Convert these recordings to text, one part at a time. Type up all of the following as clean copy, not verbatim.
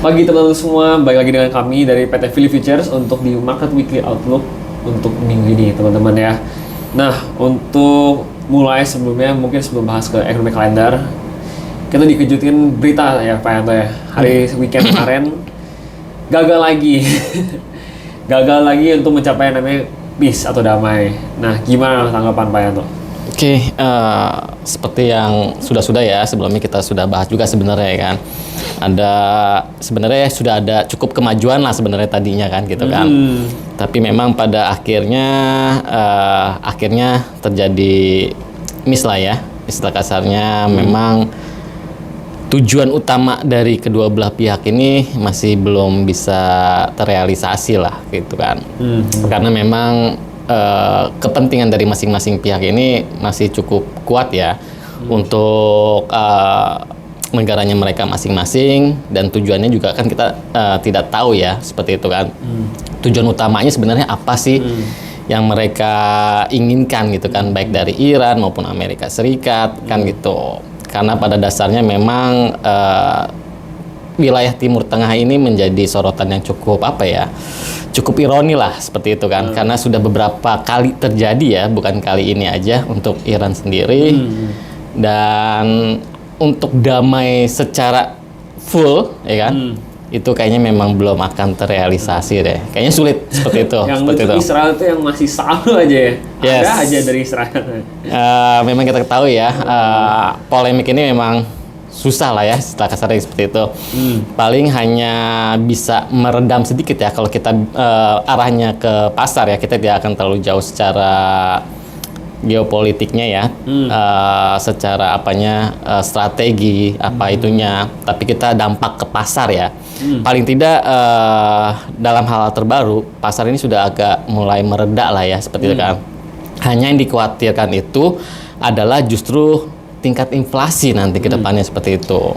Pagi teman-teman semua, balik lagi dengan kami dari PT Philly Futures untuk di Market Weekly Outlook untuk minggu ini teman-teman ya. Nah, untuk mulai sebelumnya, mungkin sebelum bahas ke Economic Calendar, kita dikejutin berita ya Pak Yanto ya. Hari weekend kemarin gagal lagi. Gagal lagi untuk mencapai namanya peace atau damai. Nah, gimana tanggapan Pak Yanto? Oke, seperti yang sudah ya sebelumnya kita sudah bahas juga sebenarnya ya kan. Sebenarnya sudah ada cukup kemajuan lah sebenarnya tadinya kan gitu kan. Tapi memang pada akhirnya terjadi miss lah ya. Istilah kasarnya memang tujuan utama dari kedua belah pihak ini masih belum bisa terrealisasi lah gitu kan. Karena memang kepentingan dari masing-masing pihak ini masih cukup kuat ya untuk negaranya mereka masing-masing, dan tujuannya juga kan kita tidak tahu ya seperti itu kan. Tujuan utamanya sebenarnya apa sih yang mereka inginkan gitu kan, baik dari Iran maupun Amerika Serikat kan gitu. Karena pada dasarnya memang wilayah Timur Tengah ini menjadi sorotan yang cukup cukup ironi lah seperti itu kan, karena sudah beberapa kali terjadi ya, bukan kali ini aja untuk Iran sendiri. Dan untuk damai secara full ya kan, itu kayaknya memang belum akan terrealisasi deh, kayaknya sulit seperti itu. Yang seperti untuk itu. Israel itu yang masih selalu aja ya, Yes. ada aja dari Israel. Memang kita ketahui ya, polemik ini memang susah lah ya setelah kasarnya seperti itu. Paling hanya bisa meredam sedikit ya kalau kita arahnya ke pasar ya, kita tidak akan terlalu jauh secara geopolitiknya ya, secara strategi itunya, tapi kita dampak ke pasar ya. Paling tidak dalam hal terbaru pasar ini sudah agak mulai mereda lah ya seperti itu kan. Hanya yang dikhawatirkan itu adalah justru tingkat inflasi nanti ke depannya seperti itu.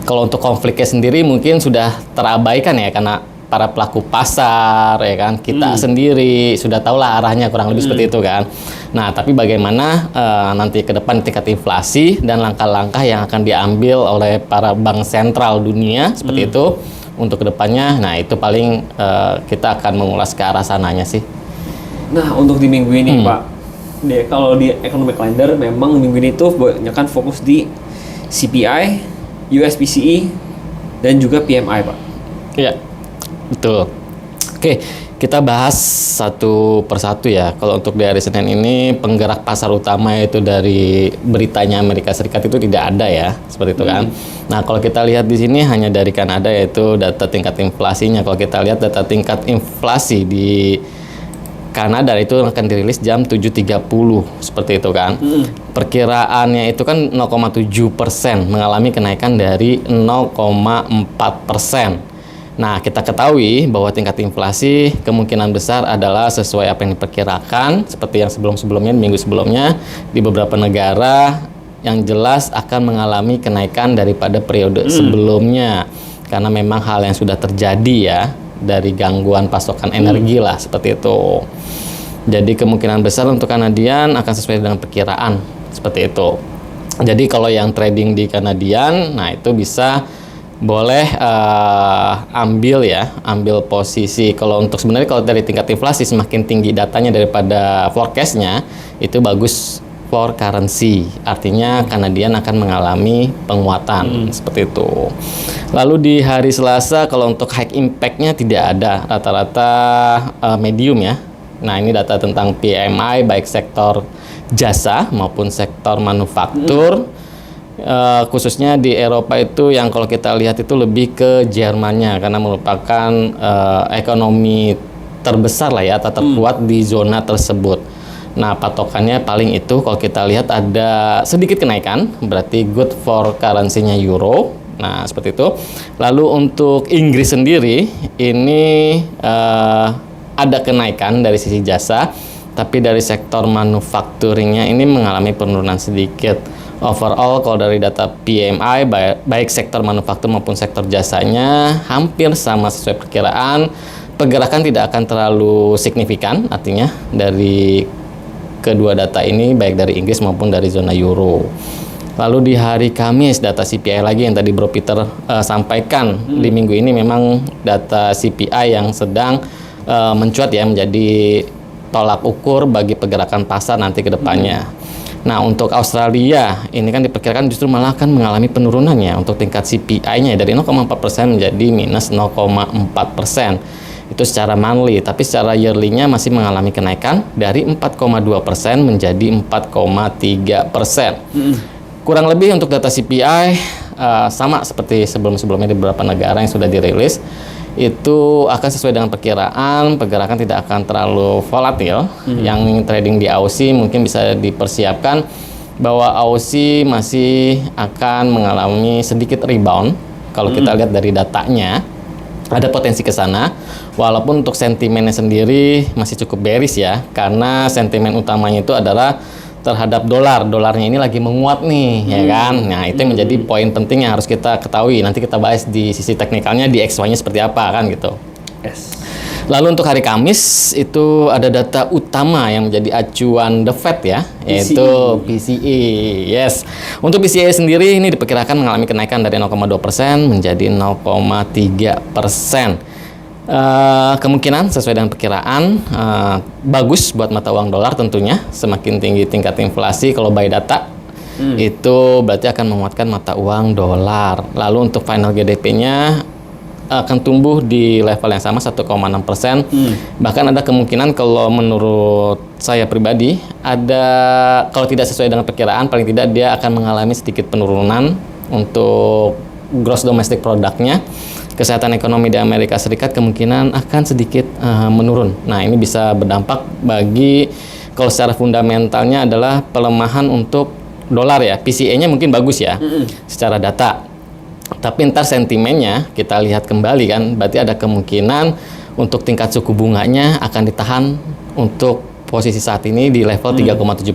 Kalau untuk konfliknya sendiri mungkin sudah terabaikan ya, karena para pelaku pasar ya kan, kita sendiri sudah tahu lah arahnya kurang lebih seperti itu kan. Nah, tapi bagaimana nanti ke depan tingkat inflasi dan langkah-langkah yang akan diambil oleh para bank sentral dunia seperti itu untuk ke depannya. Nah, itu paling kita akan mengulas ke arah sananya sih. Nah, untuk di minggu ini Pak, kalau di Economic Calendar memang minggu ini tuh banyak kan fokus di CPI, US PCE, dan juga PMI Pak. Iya, betul. Oke, kita bahas satu persatu ya. Kalau untuk di hari Senin ini, penggerak pasar utama itu dari beritanya Amerika Serikat itu tidak ada ya, seperti itu kan. Nah, kalau kita lihat di sini hanya dari Kanada, yaitu data tingkat inflasinya. Kalau kita lihat data tingkat inflasi di Kanada itu akan dirilis jam 7.30 seperti itu kan. Perkiraannya itu kan 0,7%, mengalami kenaikan dari 0,4%. Nah, kita ketahui bahwa tingkat inflasi kemungkinan besar adalah sesuai apa yang diperkirakan, seperti yang sebelum-sebelumnya, minggu sebelumnya, di beberapa negara yang jelas akan mengalami kenaikan daripada periode sebelumnya. Karena memang hal yang sudah terjadi ya, dari gangguan pasokan energi lah, seperti itu. Jadi kemungkinan besar untuk Kanadian akan sesuai dengan perkiraan, seperti itu. Jadi kalau yang trading di Kanadian, nah itu bisa boleh ambil posisi. Kalau untuk sebenarnya kalau dari tingkat inflasi semakin tinggi datanya daripada forecast-nya, itu bagus for currency, artinya Kanadian akan mengalami penguatan seperti itu. Lalu di hari Selasa kalau untuk high impact-nya tidak ada, rata-rata medium ya. Nah, ini data tentang PMI baik sektor jasa maupun sektor manufaktur. Khususnya di Eropa itu yang kalau kita lihat itu lebih ke Jermannya, karena merupakan ekonomi terbesar lah ya, atau terkuat di zona tersebut. Nah, patokannya paling itu kalau kita lihat ada sedikit kenaikan, berarti good for currency-nya euro. Nah, seperti itu. Lalu untuk Inggris sendiri, ini ada kenaikan dari sisi jasa, tapi dari sektor manufacturing-nya ini mengalami penurunan sedikit. Overall, kalau dari data PMI, baik sektor manufaktur maupun sektor jasanya, hampir sama sesuai perkiraan. Pergerakan tidak akan terlalu signifikan, artinya dari kedua data ini, baik dari Inggris maupun dari zona euro. Lalu di hari Kamis data CPI lagi yang tadi Bro Peter sampaikan di minggu ini memang data CPI yang sedang mencuat ya menjadi tolak ukur bagi pergerakan pasar nanti ke depannya. Nah, untuk Australia ini kan diperkirakan justru malah akan mengalami penurunannya untuk tingkat CPI-nya dari 0,4% menjadi minus 0,4%. Itu secara monthly, tapi secara yearly-nya masih mengalami kenaikan dari 4,2% menjadi 4,3%. Kurang lebih untuk data CPI sama seperti sebelum-sebelumnya di beberapa negara yang sudah dirilis. Itu akan sesuai dengan perkiraan, pergerakan tidak akan terlalu volatil. Yang trading di Aussie mungkin bisa dipersiapkan bahwa Aussie masih akan mengalami sedikit rebound. Kalau kita lihat dari datanya, ada potensi ke sana. Walaupun untuk sentimennya sendiri masih cukup bearish ya, karena sentimen utamanya itu adalah terhadap dolarnya ini lagi menguat nih, ya kan? Nah, itu yang menjadi poin penting yang harus kita ketahui. Nanti kita bahas di sisi teknikalnya di XY-nya seperti apa kan gitu. Yes. Lalu untuk hari Kamis itu ada data utama yang menjadi acuan The Fed ya, yaitu PCE. Yes. Untuk PCE sendiri ini diperkirakan mengalami kenaikan dari 0,2% menjadi 0,3%. Kemungkinan sesuai dengan perkiraan bagus buat mata uang dolar tentunya. Semakin tinggi tingkat inflasi kalau by data itu berarti akan menguatkan mata uang dolar. Lalu untuk final GDP-nya akan tumbuh di level yang sama 1,6%. Bahkan ada kemungkinan kalau menurut saya pribadi ada, kalau tidak sesuai dengan perkiraan, paling tidak dia akan mengalami sedikit penurunan untuk gross domestic product-nya. Kesehatan ekonomi di Amerika Serikat kemungkinan akan sedikit menurun. Nah, ini bisa berdampak bagi, kalau secara fundamentalnya adalah pelemahan untuk dolar ya. PCE-nya mungkin bagus ya secara data. Tapi ntar sentimennya kita lihat kembali kan, berarti ada kemungkinan untuk tingkat suku bunganya akan ditahan untuk posisi saat ini di level 3,75%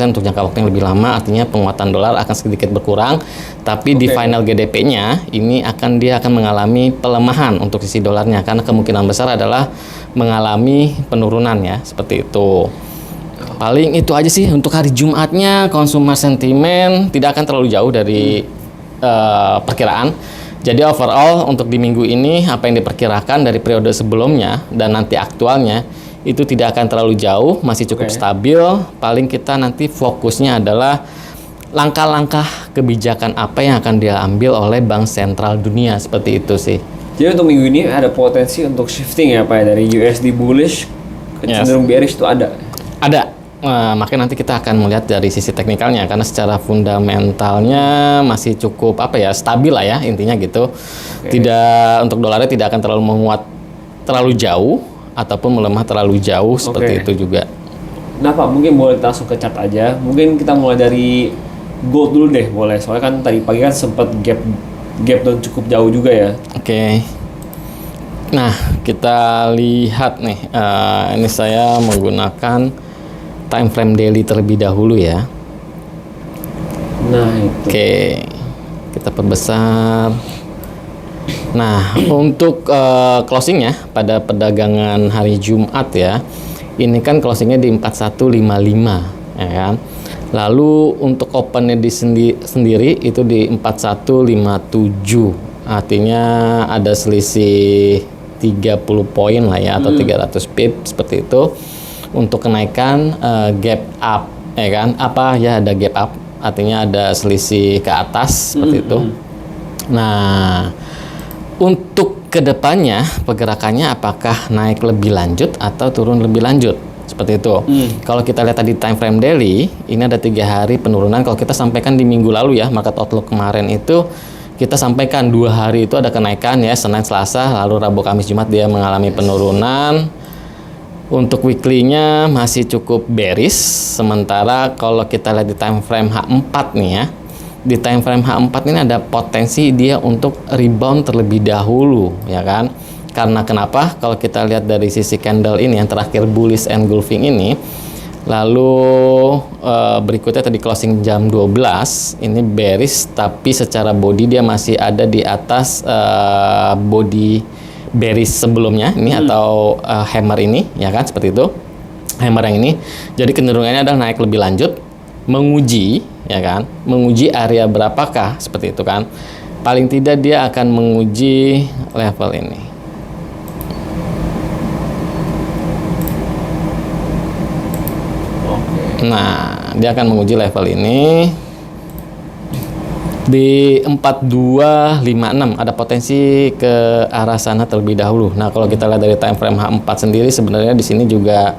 untuk jangka waktu yang lebih lama. Artinya penguatan dolar akan sedikit berkurang, tapi di final GDP-nya ini dia akan mengalami pelemahan untuk sisi dolarnya, karena kemungkinan besar adalah mengalami penurunan ya, seperti itu. Paling itu aja sih untuk hari Jumatnya. Consumer sentiment tidak akan terlalu jauh dari perkiraan. Jadi overall untuk di minggu ini apa yang diperkirakan dari periode sebelumnya dan nanti aktualnya itu tidak akan terlalu jauh, masih cukup stabil. Paling kita nanti fokusnya adalah langkah-langkah kebijakan apa yang akan diambil oleh bank sentral dunia, seperti itu sih. Jadi untuk minggu ini ada potensi untuk shifting ya Pak, dari USD bullish ke cenderung bearish itu ada? Ada. Makanya nanti kita akan melihat dari sisi teknikalnya, karena secara fundamentalnya masih cukup stabil lah ya, intinya gitu. Tidak, untuk dolarnya tidak akan terlalu menguat terlalu jauh ataupun melemah terlalu jauh, seperti itu juga. Nah Pak, mungkin boleh kita langsung ke chart aja. Mungkin kita mulai dari gold dulu deh, boleh. Soalnya kan tadi pagi kan sempat gap down cukup jauh juga ya. Nah, kita lihat nih. Ini saya menggunakan time frame daily terlebih dahulu ya. Nah, itu. Kita perbesar. Nah, untuk closingnya pada perdagangan hari Jumat ya, ini kan closingnya di 4155 ya kan. Lalu untuk opennya sendiri itu di 4157, artinya ada selisih 30 poin lah ya, atau 300 pip seperti itu. Untuk kenaikan gap up ya kan, ada gap up, artinya ada selisih ke atas seperti itu. Nah, untuk kedepannya pergerakannya apakah naik lebih lanjut atau turun lebih lanjut, seperti itu. Kalau kita lihat tadi time frame daily, ini ada 3 hari penurunan. Kalau kita sampaikan di minggu lalu ya, market outlook kemarin itu kita sampaikan 2 hari itu ada kenaikan ya, Senin, Selasa, lalu Rabu, Kamis, Jumat dia mengalami penurunan. Untuk weekly-nya masih cukup bearish. Sementara kalau kita lihat di time frame H4 nih ya, di time frame H4 ini ada potensi dia untuk rebound terlebih dahulu ya kan. Karena kenapa? Kalau kita lihat dari sisi candle ini yang terakhir bullish engulfing ini, lalu berikutnya tadi closing jam 12 ini bearish, tapi secara body dia masih ada di atas body bearish sebelumnya ini atau hammer ini ya kan, seperti itu. Hammer yang ini jadi kecenderungannya adalah naik lebih lanjut, menguji ya kan? Menguji area berapakah seperti itu kan? Paling tidak dia akan menguji level ini. Nah, dia akan menguji level ini di 4256, ada potensi ke arah sana terlebih dahulu. Nah, kalau kita lihat dari time frame H4 sendiri sebenarnya di sini juga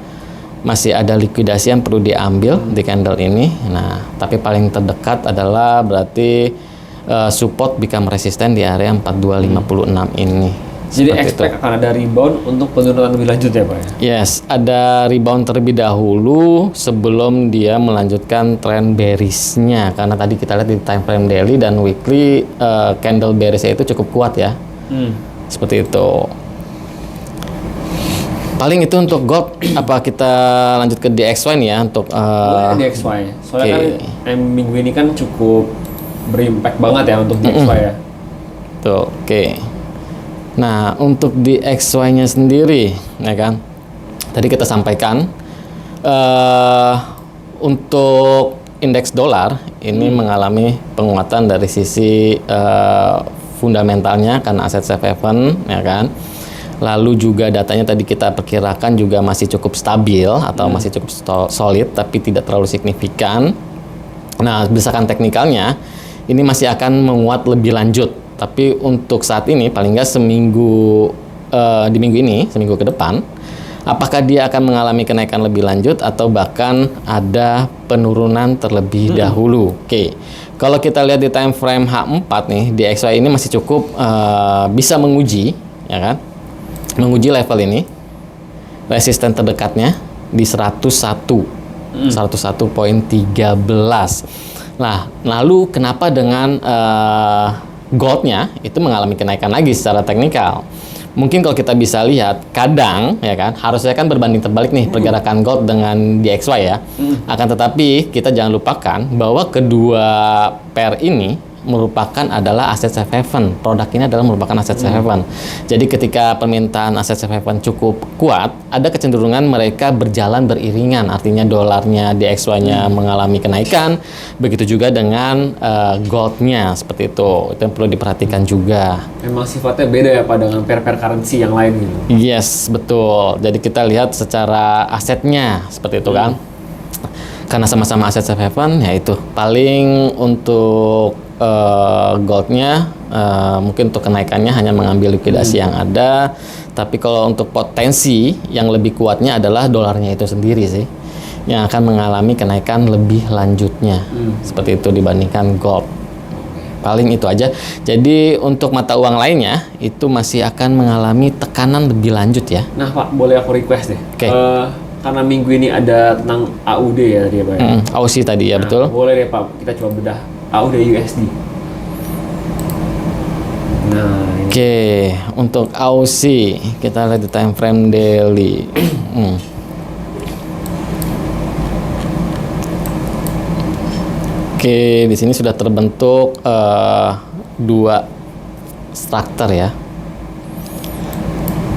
masih ada likuidasi yang perlu diambil di candle ini. Nah, tapi paling terdekat adalah berarti support become resisten di area 4256 ini. Jadi Seperti expect itu. akan ada rebound untuk penurunan lebih lanjut ya Pak ya? Yes, ada rebound terlebih dahulu sebelum dia melanjutkan tren bearish-nya. Karena tadi kita lihat di time frame daily dan weekly candle bearish-nya itu cukup kuat ya. Seperti itu. Paling itu untuk gold. Apa kita lanjut ke DXY nih ya untuk Boleh DXY. Soalnya oke. kan minggu ini kan cukup berimpact banget ya untuk DXY ya. tuh, oke. Nah, untuk DXY-nya sendiri, ya kan? Tadi kita sampaikan untuk indeks dolar ini mengalami penguatan dari sisi fundamentalnya karena aset safe haven, ya kan? Lalu juga datanya tadi kita perkirakan juga masih cukup stabil atau masih cukup solid, tapi tidak terlalu signifikan. Nah, berdasarkan teknikalnya, ini masih akan menguat lebih lanjut. Tapi untuk saat ini paling nggak seminggu di minggu ini, seminggu ke depan, apakah dia akan mengalami kenaikan lebih lanjut atau bahkan ada penurunan terlebih dahulu? Oke, kalau kita lihat di time frame H4 nih, DXY ini masih cukup bisa menguji, ya kan? Menguji level ini, resisten terdekatnya di 101.13. Nah, lalu kenapa dengan goldnya itu mengalami kenaikan lagi secara teknikal? Mungkin kalau kita bisa lihat, kadang ya kan harusnya kan berbanding terbalik nih pergerakan gold dengan DXY ya. Akan tetapi kita jangan lupakan bahwa kedua pair ini merupakan adalah aset safe haven. Produk ini adalah merupakan aset safe haven. Jadi ketika permintaan aset safe haven cukup kuat, ada kecenderungan mereka berjalan beriringan. Artinya dolarnya, DXY-nya mengalami kenaikan, begitu juga dengan goldnya seperti itu. Itu yang perlu diperhatikan juga. Memang sifatnya beda ya Pak dengan pair-pair currency yang lain gitu. Yes, betul. Jadi kita lihat secara asetnya seperti itu kan. Karena sama-sama aset safe haven, ya itu paling untuk goldnya mungkin untuk kenaikannya hanya mengambil likuidasi yang ada, tapi kalau untuk potensi yang lebih kuatnya adalah dolarnya itu sendiri sih yang akan mengalami kenaikan lebih lanjutnya seperti itu dibandingkan gold. Paling itu aja. Jadi untuk mata uang lainnya itu masih akan mengalami tekanan lebih lanjut ya. Nah Pak, boleh aku request deh? Oke. Karena minggu ini ada tentang AUD ya tadi ya Pak ya? Aussie tadi ya, Nah, betul. boleh deh Pak, kita coba bedah AUD USD. Nah, ini. Oke, untuk Aussie kita lihat di time frame daily. Oke, di sini sudah terbentuk dua struktur ya.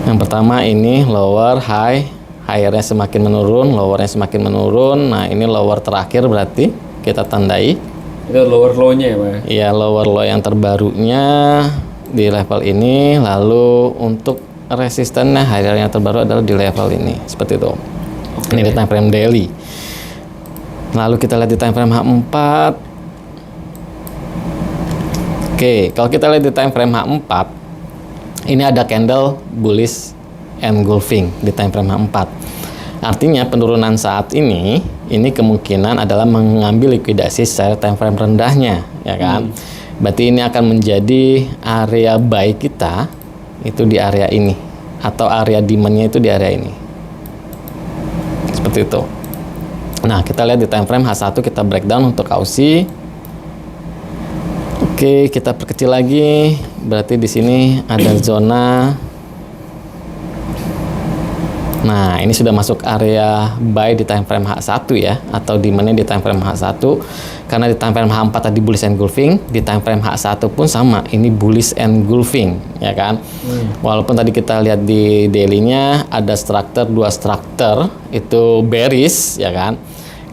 Yang pertama ini lower high, higher-nya semakin menurun, lower-nya semakin menurun. Nah, ini lower terakhir berarti kita tandai. Itu lower low-nya ya Pak ya? Iya, lower low yang terbarunya di level ini, lalu untuk resistennya higher yang terbaru adalah di level ini, seperti itu. Ini di time frame daily. Lalu kita lihat di time frame H4. Oke, kalau kita lihat di time frame H4, ini ada candle bullish engulfing di time frame H4. Artinya penurunan saat ini kemungkinan adalah mengambil likuidasi secara time frame rendahnya, ya kan? Berarti ini akan menjadi area buy kita itu di area ini, atau area demand-nya itu di area ini. Seperti itu. Nah, kita lihat di time frame H1, kita breakdown untuk Aussie. Oke, kita perkecil lagi. Berarti di sini ada zona. Nah, ini sudah masuk area buy di time frame H1 ya, atau demand-nya di time frame H1. Karena di time frame H4 tadi bullish engulfing, di time frame H1 pun sama, ini bullish engulfing, ya kan? Walaupun tadi kita lihat di daily-nya ada struktur, dua struktur itu bearish, ya kan?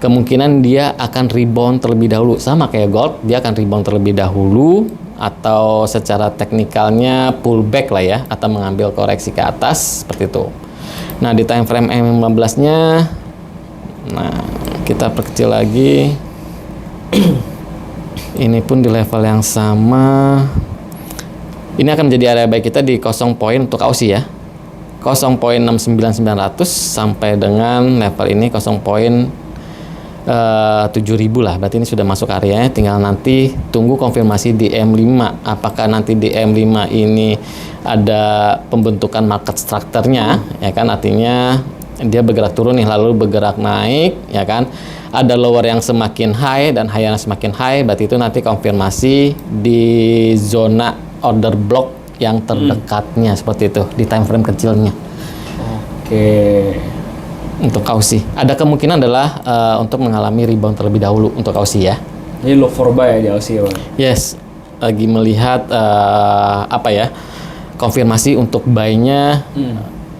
kemungkinan dia akan rebound terlebih dahulu, sama kayak gold, dia akan rebound terlebih dahulu atau secara teknikalnya pullback lah ya, atau mengambil koreksi ke atas seperti itu. Nah, di time frame M15-nya, nah kita perkecil lagi. Ini pun di level yang sama. Ini akan menjadi area buy kita di 0 poin untuk Aussie ya. 0.69900 sampai dengan level ini 0.7000 lah. Berarti ini sudah masuk areanya, tinggal nanti tunggu konfirmasi di M5. Apakah nanti di M5 ini ada pembentukan market structure-nya, ya kan, artinya dia bergerak turun nih lalu bergerak naik, ya kan. Ada lower yang semakin high dan high yang semakin high, berarti itu nanti konfirmasi di zona order block yang terdekatnya seperti itu di time frame kecilnya. Oke. Untuk Aussie ada kemungkinan adalah untuk mengalami rebound terlebih dahulu untuk Aussie ya. Jadi look for buy ya di Aussie ya, Bang? Yes, lagi melihat apa ya, konfirmasi untuk buy-nya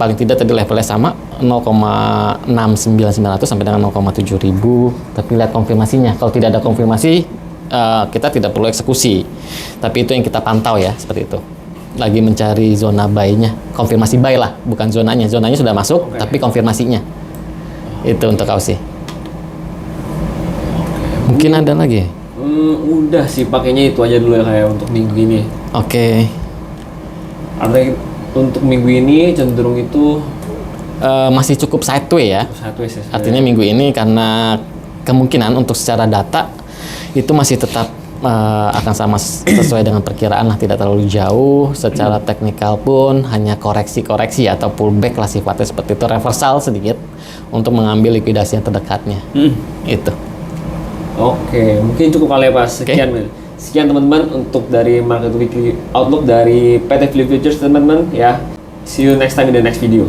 paling tidak tadi levelnya sama 0,69900 sampai dengan 0,7000, tapi lihat konfirmasinya. Kalau tidak ada konfirmasi kita tidak perlu eksekusi, tapi itu yang kita pantau ya, seperti itu. Lagi mencari zona buy-nya, konfirmasi buy lah, bukan zonanya. Zonanya sudah masuk, tapi konfirmasinya itu untuk Aussie. Mungkin ada lagi. Udah sih, pakainya itu aja dulu ya kayak untuk minggu ini. Oke. Artinya untuk minggu ini cenderung itu masih cukup sideways ya. sideways ya. Artinya minggu ini karena kemungkinan untuk secara data itu masih tetap akan sama sesuai dengan perkiraan lah, tidak terlalu jauh. Secara teknikal pun hanya koreksi-koreksi atau pullback lah sifatnya seperti itu, reversal sedikit untuk mengambil likuidasi yang terdekatnya. Itu. Oke, mungkin cukup kali ya Pak. Sekian teman-teman untuk dari Market Weekly Outlook dari PT Philip Futures teman-teman ya. See you next time in the next video.